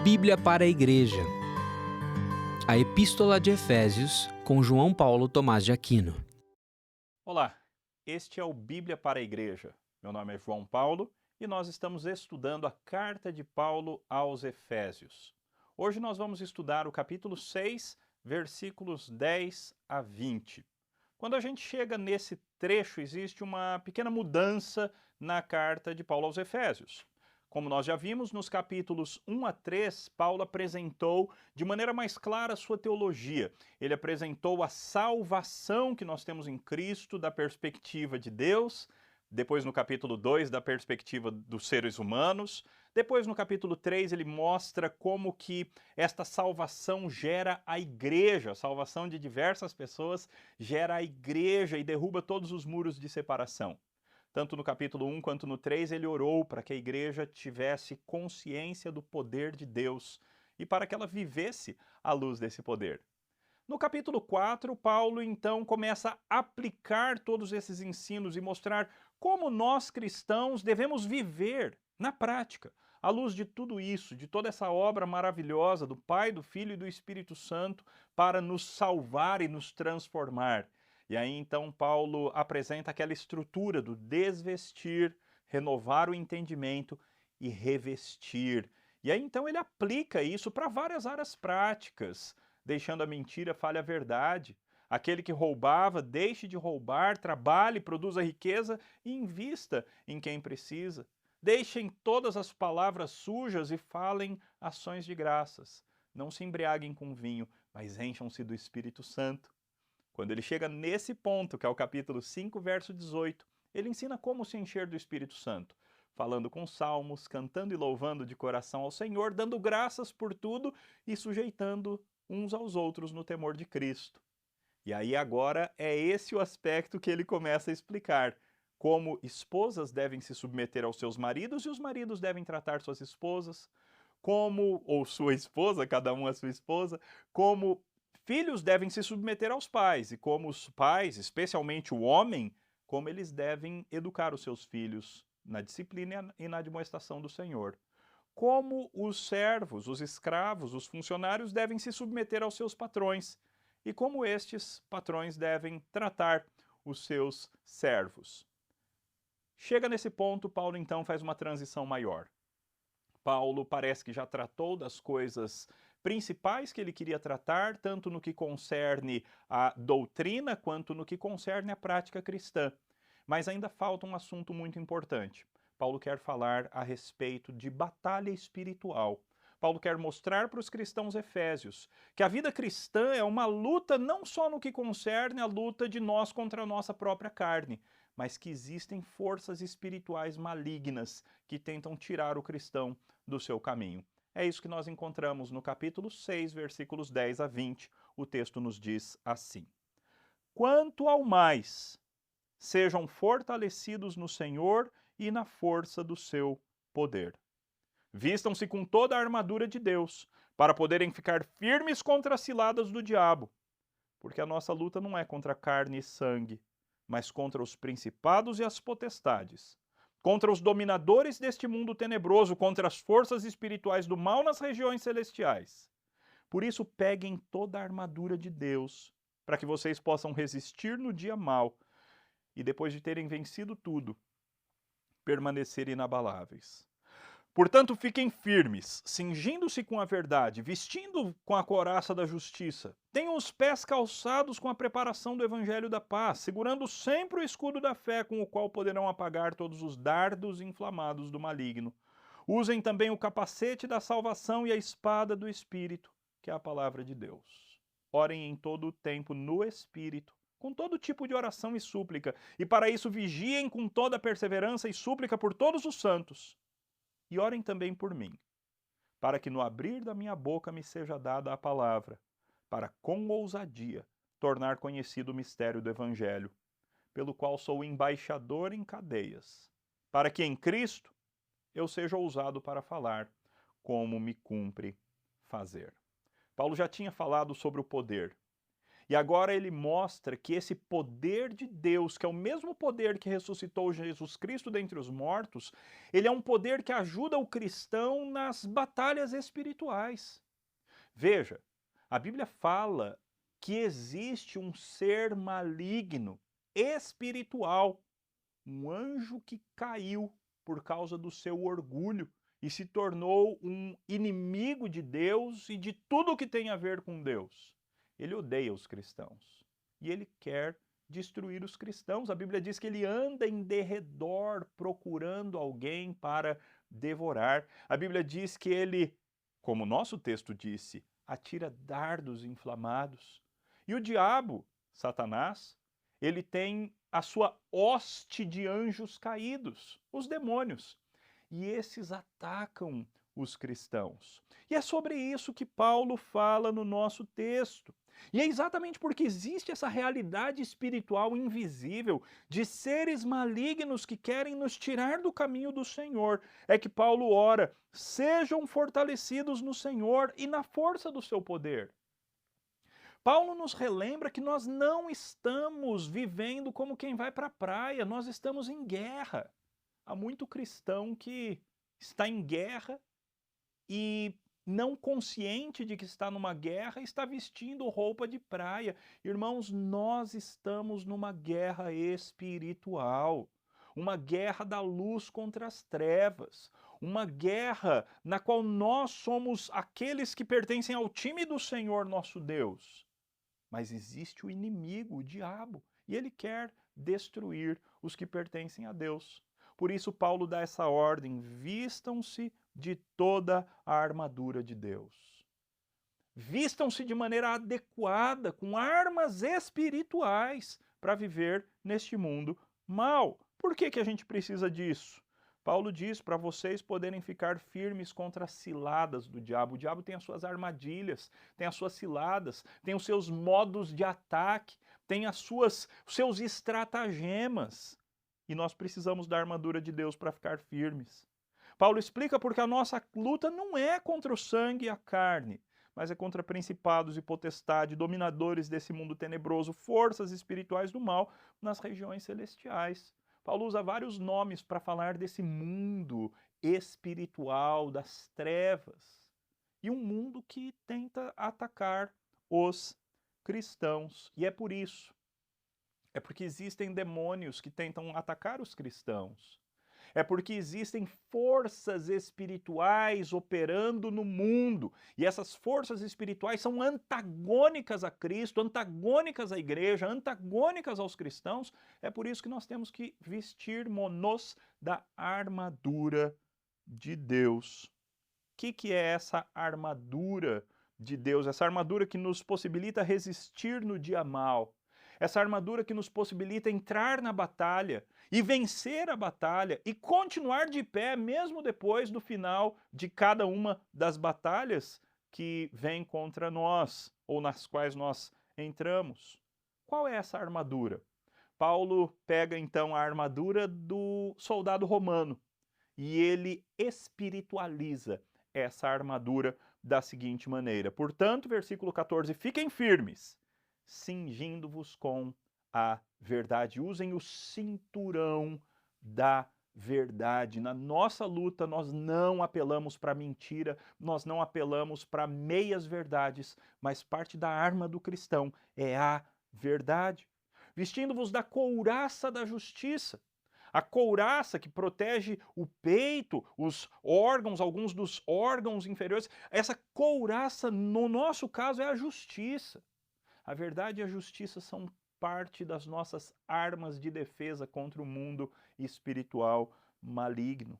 Bíblia para a Igreja. A Epístola de Efésios, com João Paulo Thomaz de Aquino. Olá, este é o Bíblia para a Igreja. Meu nome é João Paulo e nós estamos estudando a carta de Paulo aos Efésios. Hoje nós vamos estudar o capítulo 6, versículos 10 a 20. Quando a gente chega nesse trecho, existe uma pequena mudança na carta de Paulo aos Efésios. Como nós já vimos, nos capítulos 1 a 3, Paulo apresentou de maneira mais clara a sua teologia. Ele apresentou a salvação que nós temos em Cristo da perspectiva de Deus, depois no capítulo 2 da perspectiva dos seres humanos, depois no capítulo 3 ele mostra como que esta salvação gera a igreja, a salvação de diversas pessoas gera a igreja e derruba todos os muros de separação. Tanto no capítulo 1 quanto no 3, ele orou para que a igreja tivesse consciência do poder de Deus e para que ela vivesse à luz desse poder. No capítulo 4, Paulo então começa a aplicar todos esses ensinos e mostrar como nós cristãos devemos viver na prática, à luz de tudo isso, de toda essa obra maravilhosa do Pai, do Filho e do Espírito Santo para nos salvar e nos transformar. E aí então Paulo apresenta aquela estrutura do desvestir, renovar o entendimento e revestir. E aí então ele aplica isso para várias áreas práticas, deixando a mentira, fale a verdade. Aquele que roubava, deixe de roubar, trabalhe, produza riqueza e invista em quem precisa. Deixem todas as palavras sujas e falem ações de graças. Não se embriaguem com vinho, mas encham-se do Espírito Santo. Quando ele chega nesse ponto, que é o capítulo 5, verso 18, ele ensina como se encher do Espírito Santo, falando com salmos, cantando e louvando de coração ao Senhor, dando graças por tudo e sujeitando uns aos outros no temor de Cristo. E aí agora é esse o aspecto que ele começa a explicar. Como esposas devem se submeter aos seus maridos e os maridos devem tratar suas esposas, como, ou sua esposa, cada um a sua esposa, como filhos devem se submeter aos pais e como os pais, especialmente o homem, como eles devem educar os seus filhos na disciplina e na admoestação do Senhor. Como os servos, os escravos, os funcionários devem se submeter aos seus patrões e como estes patrões devem tratar os seus servos. Chega nesse ponto, Paulo então faz uma transição maior. Paulo parece que já tratou das coisas principais que ele queria tratar, tanto no que concerne a doutrina quanto no que concerne a prática cristã. Mas ainda falta um assunto muito importante. Paulo quer falar a respeito de batalha espiritual. Paulo quer mostrar para os cristãos efésios que a vida cristã é uma luta não só no que concerne a luta de nós contra a nossa própria carne, mas que existem forças espirituais malignas que tentam tirar o cristão do seu caminho. É isso que nós encontramos no capítulo 6, versículos 10 a 20. O texto nos diz assim: Quanto ao mais, sejam fortalecidos no Senhor e na força do seu poder. Vistam-se com toda a armadura de Deus, para poderem ficar firmes contra as ciladas do diabo, porque a nossa luta não é contra carne e sangue, mas contra os principados e as potestades, contra os dominadores deste mundo tenebroso, contra as forças espirituais do mal nas regiões celestiais. Por isso, peguem toda a armadura de Deus, para que vocês possam resistir no dia mau e, depois de terem vencido tudo, permanecer inabaláveis. Portanto, fiquem firmes, cingindo-se com a verdade, vestindo com a couraça da justiça. Tenham os pés calçados com a preparação do evangelho da paz, segurando sempre o escudo da fé, com o qual poderão apagar todos os dardos inflamados do maligno. Usem também o capacete da salvação e a espada do Espírito, que é a palavra de Deus. Orem em todo o tempo no Espírito, com todo tipo de oração e súplica, e para isso vigiem com toda perseverança e súplica por todos os santos. E orem também por mim, para que no abrir da minha boca me seja dada a palavra, para com ousadia tornar conhecido o mistério do Evangelho, pelo qual sou embaixador em cadeias, para que em Cristo eu seja ousado para falar como me cumpre fazer. Paulo já tinha falado sobre o poder. E agora ele mostra que esse poder de Deus, que é o mesmo poder que ressuscitou Jesus Cristo dentre os mortos, ele é um poder que ajuda o cristão nas batalhas espirituais. Veja, a Bíblia fala que existe um ser maligno, espiritual, um anjo que caiu por causa do seu orgulho e se tornou um inimigo de Deus e de tudo que tem a ver com Deus. Ele odeia os cristãos e ele quer destruir os cristãos. A Bíblia diz que ele anda em derredor procurando alguém para devorar. A Bíblia diz que ele, como o nosso texto disse, atira dardos inflamados. E o diabo, Satanás, ele tem a sua hoste de anjos caídos, os demônios. E esses atacam os cristãos. E é sobre isso que Paulo fala no nosso texto. E é exatamente porque existe essa realidade espiritual invisível de seres malignos que querem nos tirar do caminho do Senhor, é que Paulo ora: sejam fortalecidos no Senhor e na força do seu poder. Paulo nos relembra que nós não estamos vivendo como quem vai para a praia, nós estamos em guerra. Há muito cristão que está em guerra e, não consciente de que está numa guerra, está vestindo roupa de praia. Irmãos, nós estamos numa guerra espiritual, uma guerra da luz contra as trevas, uma guerra na qual nós somos aqueles que pertencem ao time do Senhor nosso Deus. Mas existe o inimigo, o diabo, e ele quer destruir os que pertencem a Deus. Por isso Paulo dá essa ordem: vistam-se de toda a armadura de Deus. Vistam-se de maneira adequada, com armas espirituais, para viver neste mundo mal. Por que a gente precisa disso? Paulo diz para vocês poderem ficar firmes contra as ciladas do diabo. O diabo tem as suas armadilhas, tem as suas ciladas, tem os seus modos de ataque, tem os seus estratagemas. E nós precisamos da armadura de Deus para ficar firmes. Paulo explica porque a nossa luta não é contra o sangue e a carne, mas é contra principados e potestades, dominadores desse mundo tenebroso, forças espirituais do mal nas regiões celestiais. Paulo usa vários nomes para falar desse mundo espiritual, das trevas, e um mundo que tenta atacar os cristãos. E é por isso, é porque existem demônios que tentam atacar os cristãos. É porque existem forças espirituais operando no mundo. E essas forças espirituais são antagônicas a Cristo, antagônicas à igreja, antagônicas aos cristãos. É por isso que nós temos que vestir-nos da armadura de Deus. O que é essa armadura de Deus? Essa armadura que nos possibilita resistir no dia mal. Essa armadura que nos possibilita entrar na batalha e vencer a batalha e continuar de pé mesmo depois do final de cada uma das batalhas que vem contra nós ou nas quais nós entramos. Qual é essa armadura? Paulo pega então a armadura do soldado romano e ele espiritualiza essa armadura da seguinte maneira. Portanto, versículo 14, fiquem firmes, cingindo-vos com a verdade. Usem o cinturão da verdade. Na nossa luta, nós não apelamos para mentira, nós não apelamos para meias verdades, mas parte da arma do cristão é a verdade. Vestindo-vos da couraça da justiça. A couraça que protege o peito, os órgãos, alguns dos órgãos inferiores. Essa couraça, no nosso caso, é a justiça. A verdade e a justiça são parte das nossas armas de defesa contra o mundo espiritual maligno.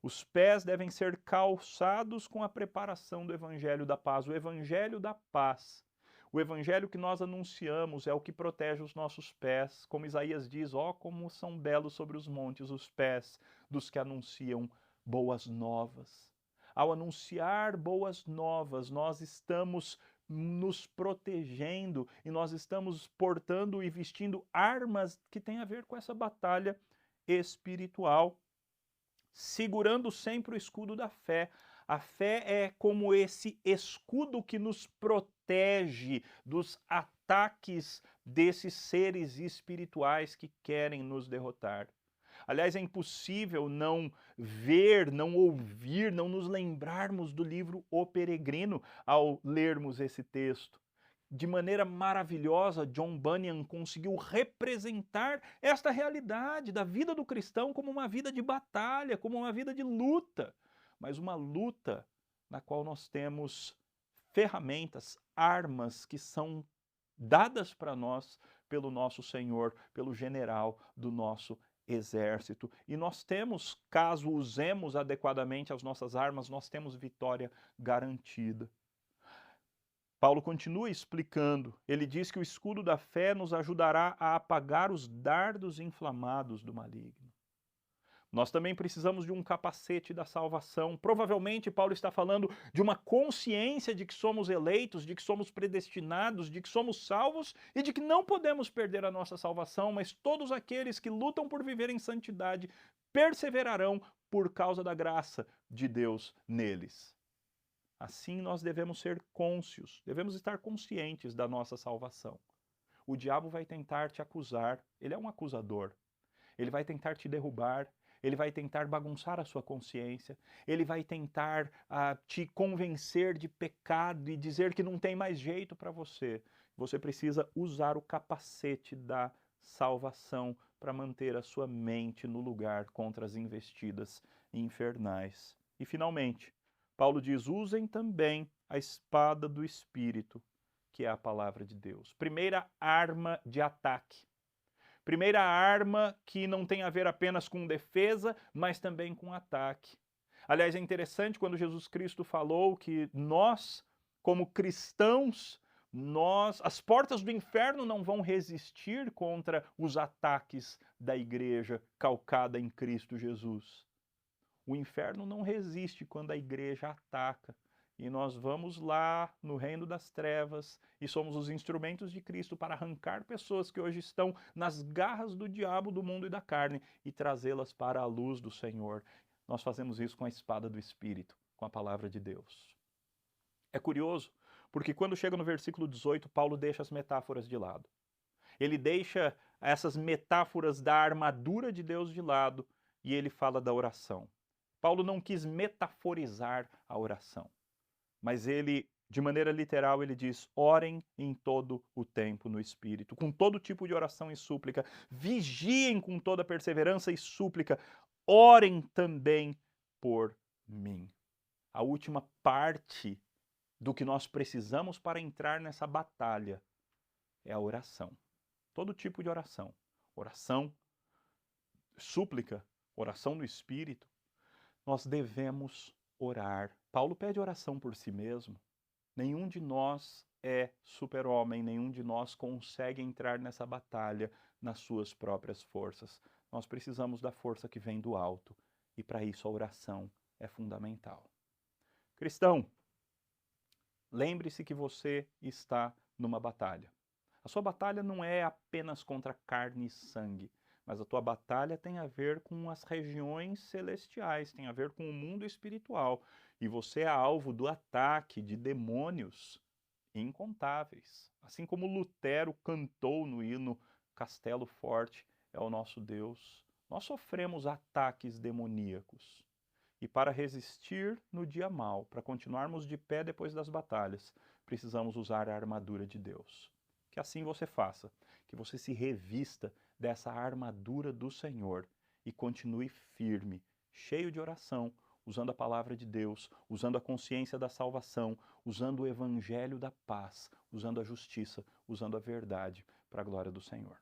Os pés devem ser calçados com a preparação do Evangelho da Paz. O Evangelho da Paz, o Evangelho que nós anunciamos é o que protege os nossos pés. Como Isaías diz, ó, como são belos sobre os montes os pés dos que anunciam boas novas. Ao anunciar boas novas, nós estamos nos protegendo e nós estamos portando e vestindo armas que têm a ver com essa batalha espiritual, segurando sempre o escudo da fé. A fé é como esse escudo que nos protege dos ataques desses seres espirituais que querem nos derrotar. Aliás, é impossível não ver, não ouvir, não nos lembrarmos do livro O Peregrino ao lermos esse texto. De maneira maravilhosa, John Bunyan conseguiu representar esta realidade da vida do cristão como uma vida de batalha, como uma vida de luta, mas uma luta na qual nós temos ferramentas, armas que são dadas para nós pelo nosso Senhor, pelo general do nosso exército. E nós temos, caso usemos adequadamente as nossas armas, nós temos vitória garantida. Paulo continua explicando. Ele diz que o escudo da fé nos ajudará a apagar os dardos inflamados do maligno. Nós também precisamos de um capacete da salvação. Provavelmente Paulo está falando de uma consciência de que somos eleitos, de que somos predestinados, de que somos salvos e de que não podemos perder a nossa salvação, mas todos aqueles que lutam por viver em santidade perseverarão por causa da graça de Deus neles. Assim nós devemos ser cônscios, devemos estar conscientes da nossa salvação. O diabo vai tentar te acusar, ele é um acusador. Ele vai tentar te derrubar, ele vai tentar bagunçar a sua consciência, ele vai tentar te convencer de pecado e dizer que não tem mais jeito para você. Você precisa usar o capacete da salvação para manter a sua mente no lugar contra as investidas infernais. E finalmente, Paulo diz, usem também a espada do Espírito, que é a palavra de Deus. Primeira arma de ataque. Primeira arma que não tem a ver apenas com defesa, mas também com ataque. Aliás, é interessante quando Jesus Cristo falou que nós, como cristãos, as portas do inferno não vão resistir contra os ataques da igreja calcada em Cristo Jesus. O inferno não resiste quando a igreja ataca. E nós vamos lá no reino das trevas e somos os instrumentos de Cristo para arrancar pessoas que hoje estão nas garras do diabo, do mundo e da carne e trazê-las para a luz do Senhor. Nós fazemos isso com a espada do Espírito, com a palavra de Deus. É curioso, porque quando chega no versículo 18, Paulo deixa as metáforas de lado. Ele deixa essas metáforas da armadura de Deus de lado e ele fala da oração. Paulo não quis metaforizar a oração, mas ele, de maneira literal, ele diz, orem em todo o tempo no Espírito, com todo tipo de oração e súplica, vigiem com toda perseverança e súplica, orem também por mim. A última parte do que nós precisamos para entrar nessa batalha é a oração. Todo tipo de oração. Oração, súplica, oração no Espírito. Nós devemos orar. Paulo pede oração por si mesmo. Nenhum de nós é super-homem, nenhum de nós consegue entrar nessa batalha nas suas próprias forças. Nós precisamos da força que vem do alto e para isso a oração é fundamental. Cristão, lembre-se que você está numa batalha. A sua batalha não é apenas contra carne e sangue, mas a tua batalha tem a ver com as regiões celestiais, tem a ver com o mundo espiritual. E você é alvo do ataque de demônios incontáveis. Assim como Lutero cantou no hino Castelo Forte é o nosso Deus, nós sofremos ataques demoníacos. E para resistir no dia mau, para continuarmos de pé depois das batalhas, precisamos usar a armadura de Deus. Que assim você faça, que você se revista dessa armadura do Senhor e continue firme, cheio de oração, usando a palavra de Deus, usando a consciência da salvação, usando o evangelho da paz, usando a justiça, usando a verdade para a glória do Senhor.